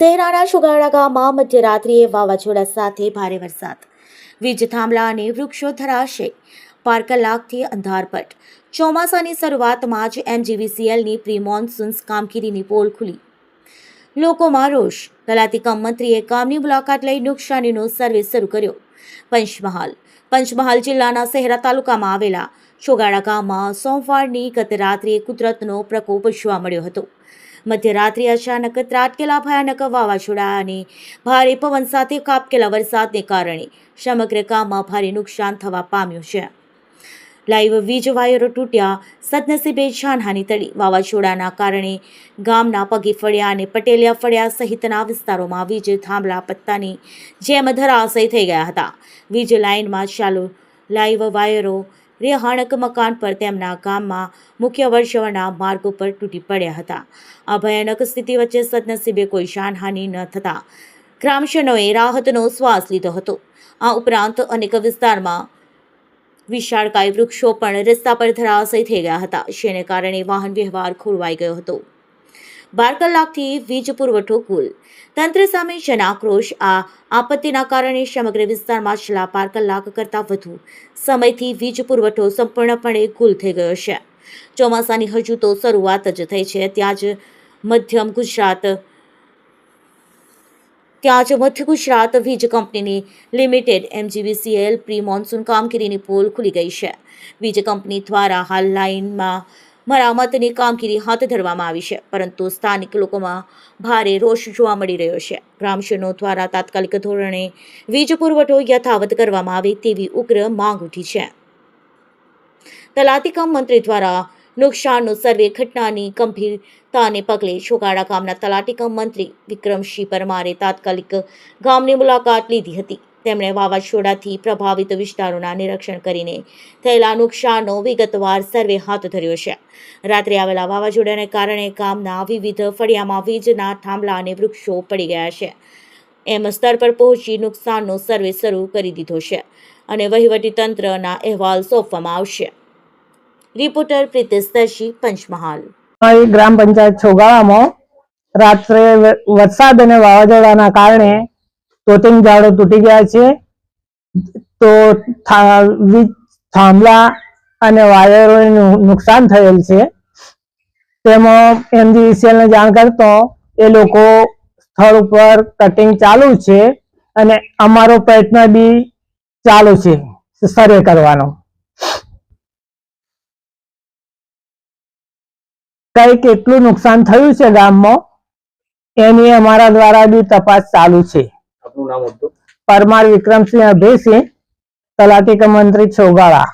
તેરાના સુગાડા ગામમાં મધ્યરાત્રિએ વાવાઝોડા સાથે ભારે વરસાદ, વીજ થાંભલા અને વૃક્ષો ધરાશે, 12 કલાકથી અંધારપટ. ચોમાસાની શરૂઆતમાં જ એમજીવીસીએલની પ્રી મોન્સૂન કામગીરીની પોલ ખુલી. લોકોમાં રોષ. તલાટી કમ મંત્રીએ ગામની મુલાકાત લઈ નુકસાનીનો સર્વે શરૂ કર્યો. પંચમહાલ જિલ્લાના શહેરા તાલુકામાં આવેલા છોગાડા ગામમાં સોમવારની ગત રાત્રિએ કુદરતનો પ્રકોપ જોવા મળ્યો હતો. મધ્યરાત્રિએ અચાનક ત્રાટકેલા ભયાનક વાવાઝોડા અને ભારે પવન સાથે કાપકેલા વરસાદને કારણે સમગ્ર ગામમાં ભારે નુકસાન થવા પામ્યું છે. લાઈવ વીજ વાયરો તૂટ્યા, સદનસીબે જાનહાની ટળી. વાવાઝોડાના કારણે ગામના પગી ફળિયા અને પટેલિયા ફળિયા સહિતના વિસ્તારોમાં વીજ થાંભલા પત્તાની જેમ ધરાશય થઈ ગયા હતા. વીજ લાઇનમાં ચાલુ લાઈવ વાયરો રેહાણક મકાન પર તેમના ગામમાં મુખ્ય વર્ષવના માર્ગો પર તૂટી પડ્યા હતા. આ ભયાનક સ્થિતિ વચ્ચે સદનસીબે કોઈ જાનહાનિ ન થતાં ગ્રામજનોએ રાહતનો શ્વાસ લીધો હતો. આ ઉપરાંત અનેક વિસ્તારમાં વિશાળકાય વૃક્ષો પણ રસ્તા પર ધરાશય થઈ ગયા હતા, જેને કારણે વાહન વ્યવહાર ખોરવાઈ ગયો હતો. 12 કલાકથી વીજ પુરવઠો ગુલ. તંત્ર સામે જનાક્રોશ. આ આપત્તિના કારણે સમગ્ર વિસ્તારમાં છેલ્લા 12 કલાક કરતાં વધુ સમયથી વીજ પુરવઠો સંપૂર્ણપણે ગુલ થઈ ગયો છે. ચોમાસાની હજુ તો શરૂઆત જ થઈ છે, ત્યાં જ મધ્ય ગુજરાત વીજ કંપનીની લિમિટેડ એમજીવીસીએલ પ્રી મોન્સૂન કામગીરીની પોલ ખુલી ગઈ છે. વીજ કંપની દ્વારા હાલ લાઇનમાં મરામતની કામગીરી હાથ ધરવામાં આવી છે, પરંતુ સ્થાનિક લોકોમાં ભારે રોષ જોવા મળી રહ્યો છે. ગ્રામજનો દ્વારા તાત્કાલિક ધોરણે વીજ પુરવઠો યથાવત કરવામાં આવે તેવી ઉગ્ર માંગ ઉઠી છે. તલાટી કમ મંત્રી દ્વારા નુકસાનનો સર્વે. ઘટનાની ગંભીરતાને પગલે છોગાડા ગામના તલાટી કમ મંત્રી વિક્રમસિંહ પરમારે તાત્કાલિક ગામની મુલાકાત લીધી હતી. તેમણે વાવાઝોડાથી પ્રભાવિત વિસ્તારોના નિરીક્ષણ કરીને થયેલા નુકસાનનો વિગતવાર સર્વે હાથ ધર્યો છે. રાત્રે આવેલા વાવાઝોડાને કારણે ગામના વિવિધ ફળિયામાં વીજના થાંભલા અને વૃક્ષો પડી ગયા છે. એમ સ્તર પર પહોંચી નુકસાનનો સર્વે શરૂ કરી દીધો છે અને વહીવટીતંત્રના અહેવાલ સોંપવામાં આવશે. રિપોર્ટર પ્રિતેશ દર્શી, પંચમહાલ. ગ્રામ પંચાયત છોગાડામાં રાત્રે વરસાદ અને વાવાઝોડાના કારણે તોતિંગ ઝાડો તૂટી ગયા છે, તો વીજ થાંભલા અને વાયરોનું નુકસાન થયેલ છે. તેમાં એમજીવીસીએલને જાણ કરતો એ લોકો સ્થળ ઉપર કટિંગ ચાલુ છે અને અમારો પ્રયત્ન બી ચાલુ છે સર્વે કરવાનો. કઈક એટલું નુકસાન થયું છે ગામમાં, એની અમારા દ્વારા બી તપાસ ચાલુ છે. પરમાર વિક્રમસિંહ અભયસિંહ, તલાટી કમ મંત્રી છોગાડા.